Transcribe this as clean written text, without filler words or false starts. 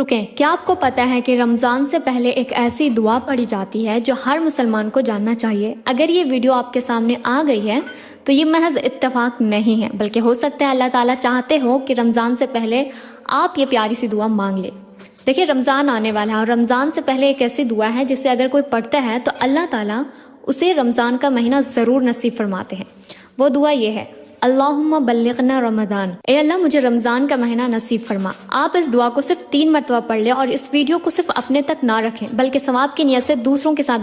रुकें, क्या आपको पता है कि रमज़ान से पहले एक ऐसी दुआ पढ़ी जाती है जो हर मुसलमान को जानना चाहिए। अगर ये वीडियो आपके सामने आ गई है तो ये महज इत्तेफाक नहीं है, बल्कि हो सकता है अल्लाह ताला चाहते हो कि रमज़ान से पहले आप ये प्यारी सी दुआ मांग ले। देखिए, रमज़ान आने वाला है और रमज़ान से पहले एक ऐसी दुआ है जिसे अगर कोई पढ़ता है तो अल्लाह ताला उसे रमज़ान का महीना ज़रूर नसीब फरमाते हैं। वो दुआ ये है, अल्लाहुम्मा बल्लिगना रमज़ान, ए अल्लाह मुझे रमज़ान का महीना नसीब फरमा। आप इस दुआ को सिर्फ 3 मरतबा पढ़ लें और इस वीडियो को सिर्फ अपने तक ना रखें, बल्कि सवाब की नियत से दूसरों के साथ